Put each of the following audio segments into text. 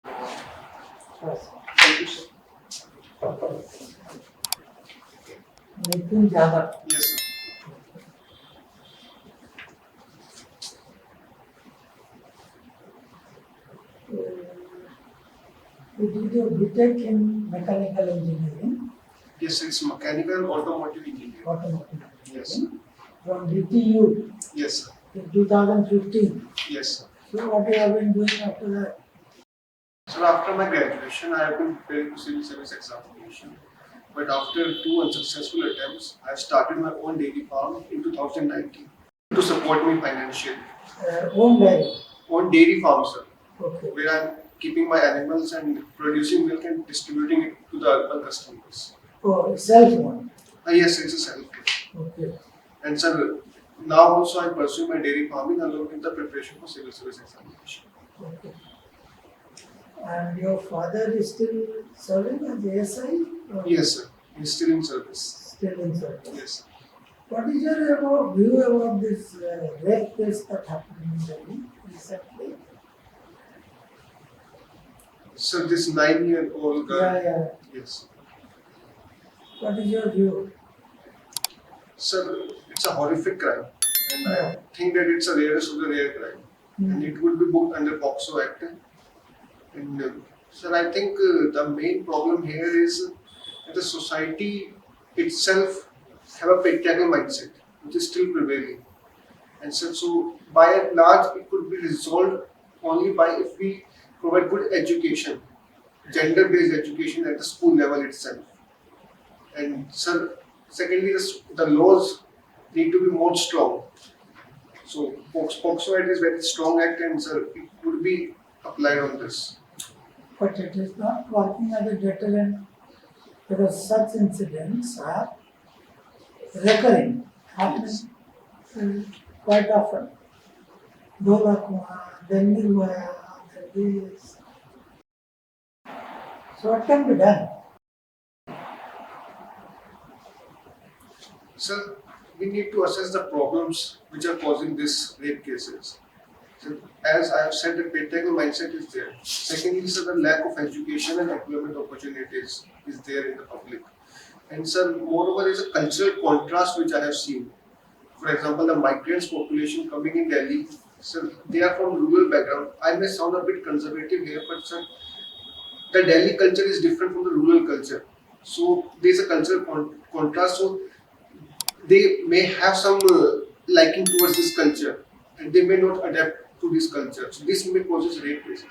Thank you, sir. NITIN YADAV. Yes, sir. You did your BTech in mechanical engineering, Yes, sir. It's mechanical and automotive engineering. automotive Yes. engineering, from DTU Yes, sir. in 2015. Yes, sir. So what you have been doing after that? So after my graduation, I have been preparing for civil service examination. But after 2 unsuccessful attempts, I started my own dairy farm in 2019 to support me financially. Own dairy. Own dairy farm, sir, Okay. where I'm keeping my animals and producing milk and distributing it to the urban customers. Oh, self-owned. Yes, it's a self. Okay. And sir, now also I'm pursuing my dairy farming along with the preparation for civil service examination. Okay. And your father is still serving as ASI? Or Yes, sir. He's still in service. Still in service. Yes. What is your view about this rape case that happened in Delhi recently? So this 9-year-old girl. Yeah. Yes. What is your view? Sir, it's a horrific crime, and Yeah. I think that it's a rarest of the rare crime, and it would be booked under POCSO Act. And sir, I think the main problem here is that the society itself have a patriarchal mindset, which is still prevailing. And so by and large, it could be resolved only by if we provide good education, gender-based education at the school level itself. And sir, secondly, the laws need to be more strong. So POCSO Act is very strong act, and sir, it would be applied on this. But it is not working as a deterrent because such incidents are recurring, happening quite often. Then this. So what can be done? Sir, we need to assess the problems which are causing these rape cases. So, as I have said, the patriarchal mindset is there. Secondly, sir, the lack of education and employment opportunities is there in the public. And sir, moreover, is a cultural contrast which I have seen. For example, the migrants population coming in Delhi, sir, they are from rural background. I may sound a bit conservative here, but sir, the Delhi culture is different from the rural culture. So there is a cultural contrast. So they may have some liking towards this culture, and they may not adapt to this culture. So this may causes rape cases.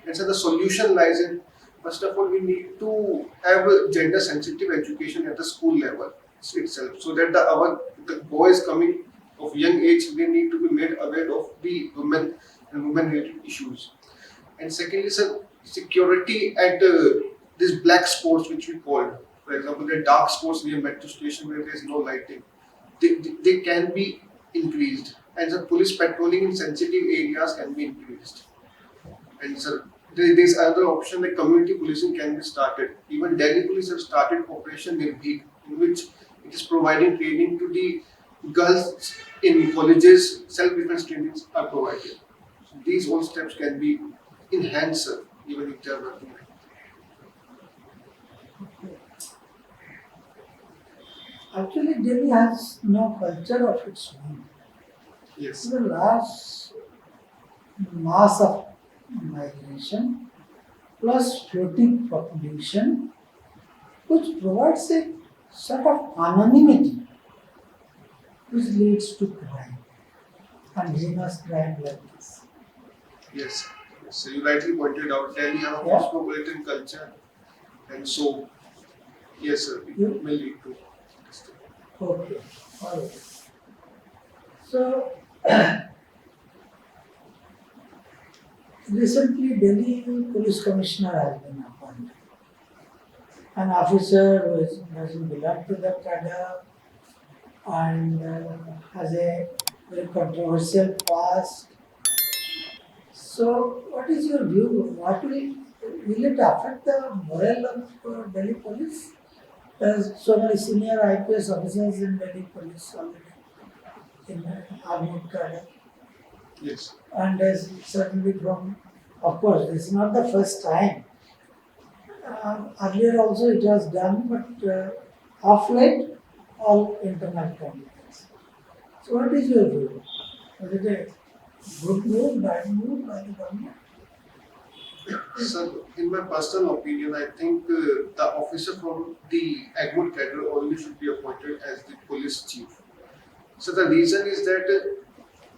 And so the solution lies in, first of all, we need to have a gender sensitive education at the school level itself, so that the boys coming of young age, they need to be made aware of the women and women related issues. And secondly, sir, security at these black spots which we call, for example, the dark spots near metro station where there is no lighting, they can be increased, and the police patrolling in sensitive areas can be increased. And sir, there is another option like community policing can be started. Even Delhi police have started Operation Nirbhig, in which it is providing training to the girls in colleges. Self-defense trainings are provided. So these all steps can be enhanced, sir, even if they are working. Actually, Delhi has no culture of its own. Yes. The large mass of migration plus floating population, which provides a sort of anonymity, which leads to crime and heinous crime like this. Yes. So you rightly pointed out Delhi have a Yeah. cosmopolitan culture, and so yes, sir, it You- may lead to this thing. Okay, all right. So, recently Delhi Police Commissioner has been appointed. An officer who doesn't belong to the cadre and has a very controversial past. So, what is your view? Will it affect the morale of Delhi Police? There's so many senior IPS officers in Delhi Police already in armed cadre, Yes. and there's certainly from Of course, this is not the first time. Earlier also it was done, but of late, all internal candidates. So what is your view? Is it a good move, bad move by the government? So, in my personal opinion, I think the officer from the Agwood cadre only should be appointed as the police chief. So the reason is that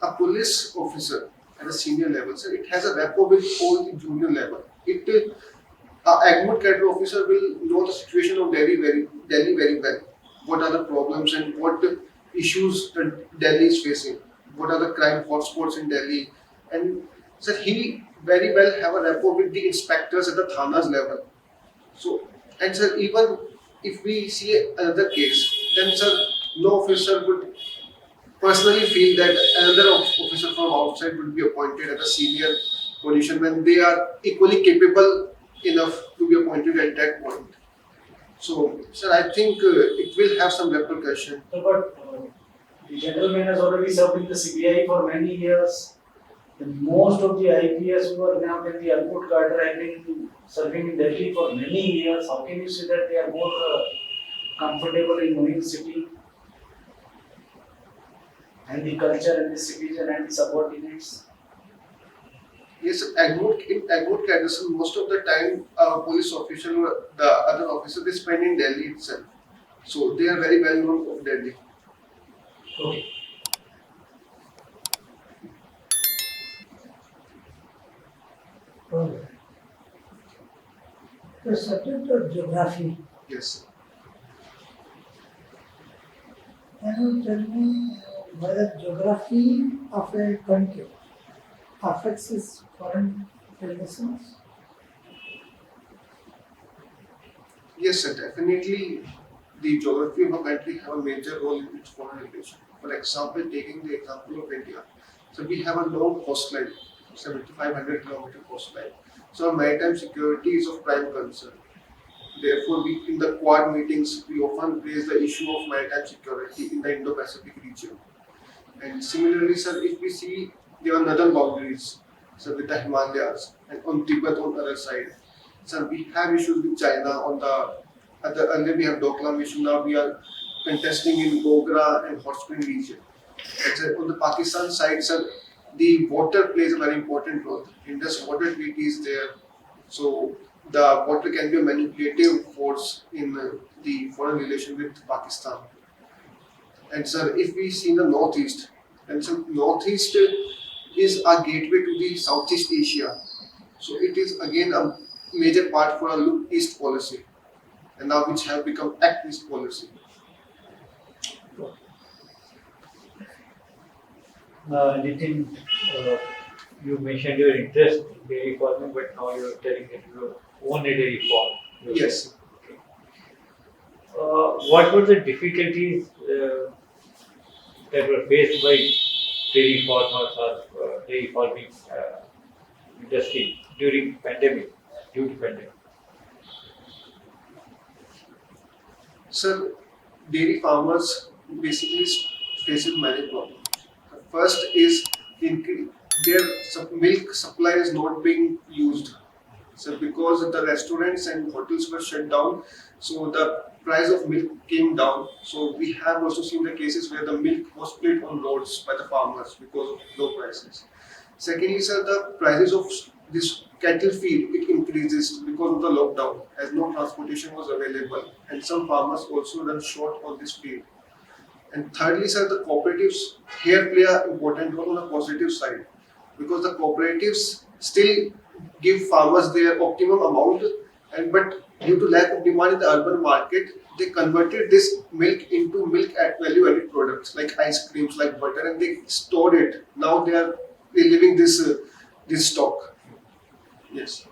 a police officer at a senior level, so it has a rapport with all the junior level. A Agwood cadre officer will know the situation of Delhi very well. What are the problems and what issues that Delhi is facing? What are the crime hotspots in Delhi? And so he very well have a rapport with the inspectors at the Thanas level. So, and sir, even if we see another case, then sir, no officer would personally feel that another officer from outside would be appointed at a senior position when they are equally capable enough to be appointed at that point. So, sir, I think it will have some repercussion. So, but the gentleman has already served in the CBI for many years. And most of the IPS who are now in the Agwood cadre have been serving in Delhi for many years. How can you say that they are more comfortable in knowing the city and the culture and the citizen and the subordinates? Yes, in Agwood cadres, most of the time, police official or the other officer they spend in Delhi itself. So they are very well known of Delhi. Okay. Alright. The subject of geography. Yes. Can you tell me whether geography of a country affects its foreign relations? Yes, sir. Definitely, the geography of a country have a major role in its foreign relation. For example, taking the example of India, so we have a long coastline, 7,500-kilometer coastline. So our maritime security is of prime concern. Therefore, we in the Quad meetings we often raise the issue of maritime security in the Indo-Pacific region. And similarly, sir, if we see there are northern boundaries, so with the Himalayas and on Tibet on the other side. So we have issues with China on earlier we have Doklam issue, now we are contesting in Gogra and Hot Spring region. And so on the Pakistan side, sir, the water plays a very important role. Indus water treaty is there, so the water can be a manipulative force in the foreign relation with Pakistan. And sir, if we see the northeast, and so northeast is a gateway to the Southeast Asia. So it is again a major part for a look east policy, and now which have become act east policy. Nitin, you mentioned your interest in dairy farming, but now you are telling that you own a dairy farm. Yes. Okay. What were the difficulties that were faced by dairy farmers or dairy farming industry during pandemic, due to pandemic? Sir, dairy farmers basically faces many problems. The first is their milk supply is not being used. So because the restaurants and hotels were shut down, so the price of milk came down. So we have also seen the cases where the milk was split on roads by the farmers because of low prices. Secondly, sir, the prices of this cattle feed it increases because of the lockdown, as no transportation was available, and some farmers also run short on this feed. And thirdly, sir, the cooperatives here play an important role on the positive side, because the cooperatives still give farmers their optimum amount, and but due to lack of demand in the urban market, they converted this milk into milk at value-added products like ice creams, like butter, and they stored it. Now they are reliving this stock. Yes.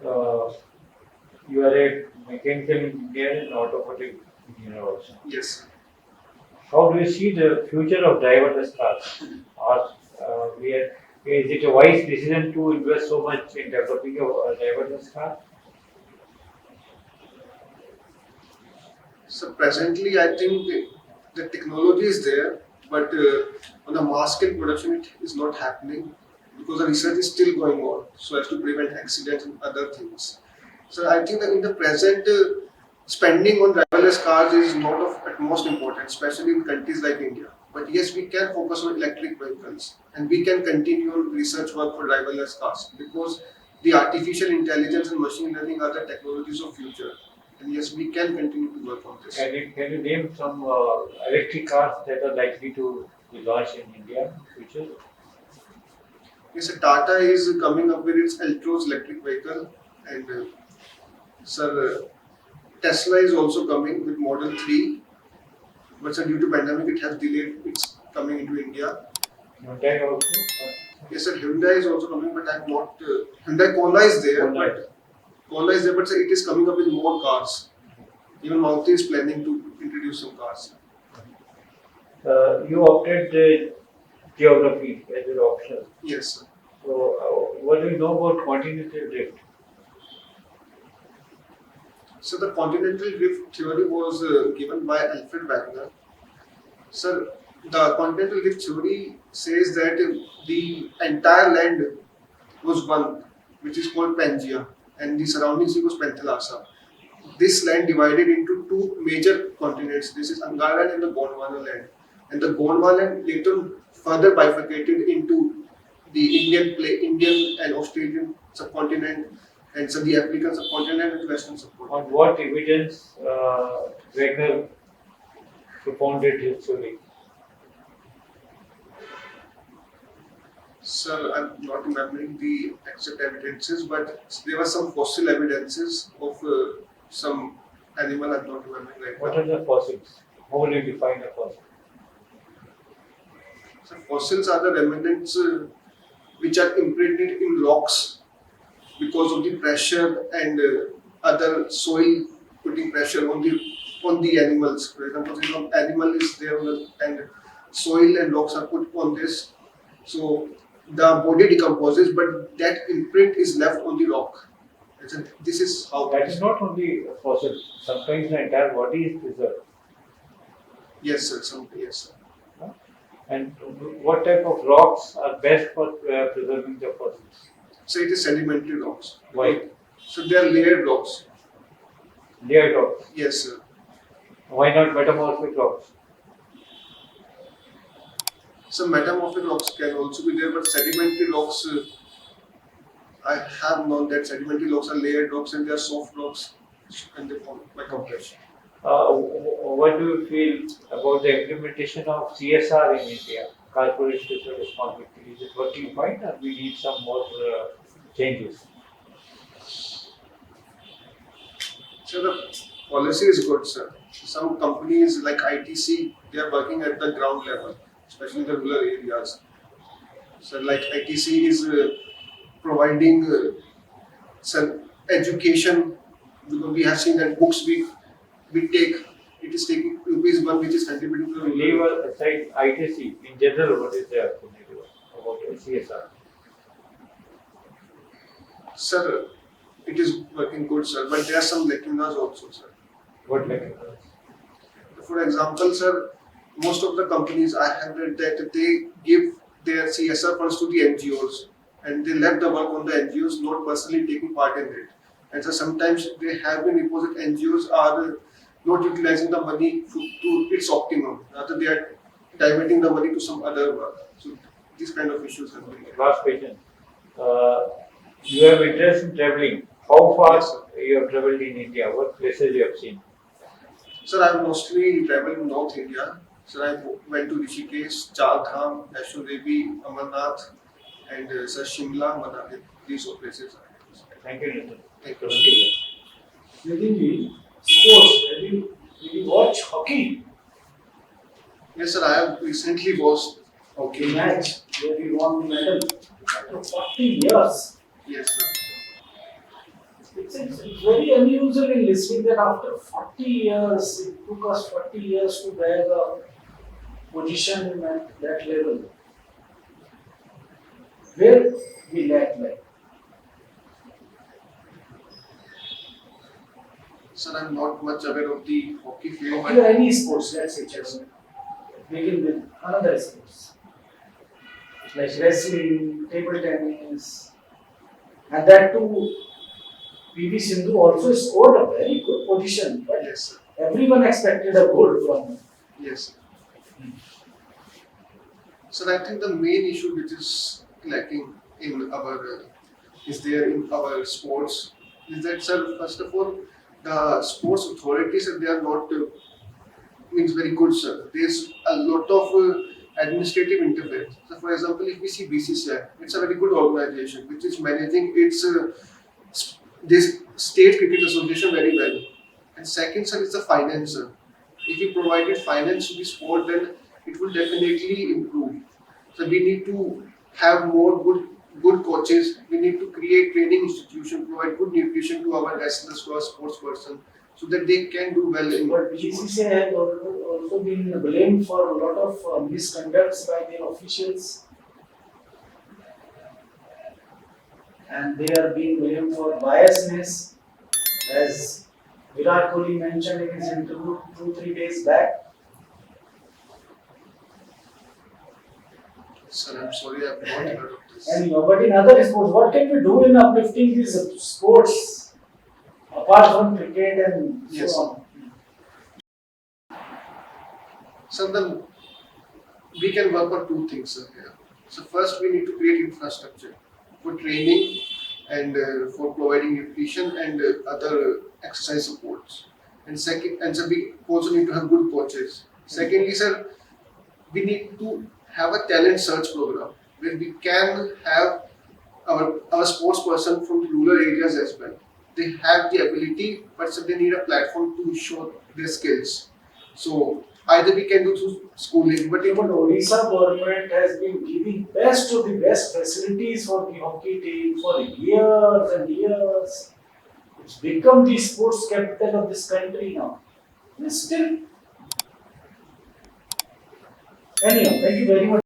You are a mechanical engineer and automotive engineer also. Yes. How do you see the future of driverless cars? Or is it a wise decision to invest so much in developing a driverless car? So presently, I think the technology is there, but on a mass scale production, it is not happening. because the research is still going on so as to prevent accidents and other things. So I think that in the present, spending on driverless cars is not of utmost importance, especially in countries like India. But yes, we can focus on electric vehicles and we can continue on research work for driverless cars because the artificial intelligence and machine learning are the technologies of future. And yes, we can continue to work on this. Can you name some electric cars that are likely to be launched in India in future? Yes, Tata is coming up with its Altroz electric vehicle, and Tesla is also coming with Model 3, but due to pandemic it has delayed its coming into India. Hyundai also? Yes, Hyundai is also coming, but I'm not. Hyundai Kona is there, Kona. but it is coming up with more cars. Even Maruti is planning to introduce some cars. You opted geography as your option. Yes, sir. So, what do you know about continental drift? So the continental drift theory was given by Alfred Wegener. Sir, the continental drift theory says that the entire land was one, which is called Pangaea, and the surrounding sea was Panthalassa. This land divided into two major continents. This is Angaran and the Gondwana land. And the Gondwana land later further bifurcated into the Indian and Australian subcontinent, and so the African subcontinent and the Western subcontinent. On what evidence Wegener propounded his theory? Sir, I'm not remembering the exact evidences, but there were some fossil evidences of some animal. I'm not remembering right What now. are the fossils? How will you define a fossil? So fossils are the remnants which are imprinted in rocks because of the pressure and other soil putting pressure on the animals. For example, the animal is there and soil and rocks are put on this, so the body decomposes, but that imprint is left on the rock. This is how That is not only a fossil. Sometimes the entire body is preserved. Yes, sir. Yes, sir. And what type of rocks are best for preserving the fossils? So it is sedimentary rocks. Why? So they are layered rocks. Layered rocks. Yes, sir. Why not metamorphic rocks? So metamorphic rocks can also be there, but sedimentary rocks, I have known that sedimentary rocks are layered rocks and they are soft rocks and they form by compression. What do you feel about the implementation of CSR in India, corporate social responsibility? Is it working fine, or we need some more changes? So the policy is good, sir. Some companies like ITC, they are working at the ground level, especially in the rural areas. So like ITC is providing some education, because we have seen that books we take, it is taking rupees 1 which is contributing to the Leave rural. aside ITC, in general, what is the opinion about CSR? Sir, it is working good, sir, but there are some lacunas also, sir. What like? For example, sir, most of the companies I have read that they give their CSR funds to the NGOs and they left the work on the NGOs, not personally taking part in it. And so sometimes they have been reported NGOs are not utilizing the money to its optimum. Rather, they are diverting the money to some other work. So these kind of issues have been there. Last question. You have interest in traveling. How far Yes, sir. you have traveled in India? What places you have seen? Sir, I have mostly traveled in North India. Sir, I went to Rishikesh, Char Dham, Vaishno Devi, Amarnath, and Sir Shimla, Manali. These are places. Thank you, Nitin. Thank you. Within sports, did you watch hockey? Yes, sir, I have recently watched hockey Match where we won the medal after 40 years. Yes, sir. It's very unusual in listening that after 40 years, it took us 40 years to bag a position at that level. Where we lack like. Sir, I'm not much aware of the hockey field, Hockey or but any sports, let's say chess. Begin with another sports. like wrestling, table tennis, and that too, PV Sindhu also scored a very good position, but Yes, sir. everyone expected a gold from her. Yes. So I think the main issue which is lacking in our is there in our sports is that, sir, first of all, the sports authorities, they are not means very good, sir. There's a lot of administrative interference. So for example, if we see BCCI, it's a very good organization which is managing its this state cricket association very well. And second, sir, is the finance, sir. If we provided finance to the sport, then it will definitely improve. So we need to have more good coaches. We need to create training institution, provide good nutrition to our wrestlers, to our sports person, so that they can do well in But BCCI has also been blamed for a lot of misconducts by their officials, and they are being blamed for biasness, as Virat Kohli mentioned in his interview 2-3 days back. Sir, I'm sorry, I've not heard of this. And but in other sports, what can we do in uplifting these sports apart from cricket and Yes, so on? So then we can work on two things, sir, here. So first, we need to create infrastructure for training and for providing nutrition and other exercise supports. And second, and so we also need to have good coaches. Secondly, sir, we need to have a talent search program where we can have our sports person from rural areas as well. They have the ability, but so they need a platform to show their skills. So either we can do through schooling, but Even even Odisha government has been giving best of the best facilities for the hockey team for years and years. It's become the sports capital of this country now. And still, anyhow, thank you very much.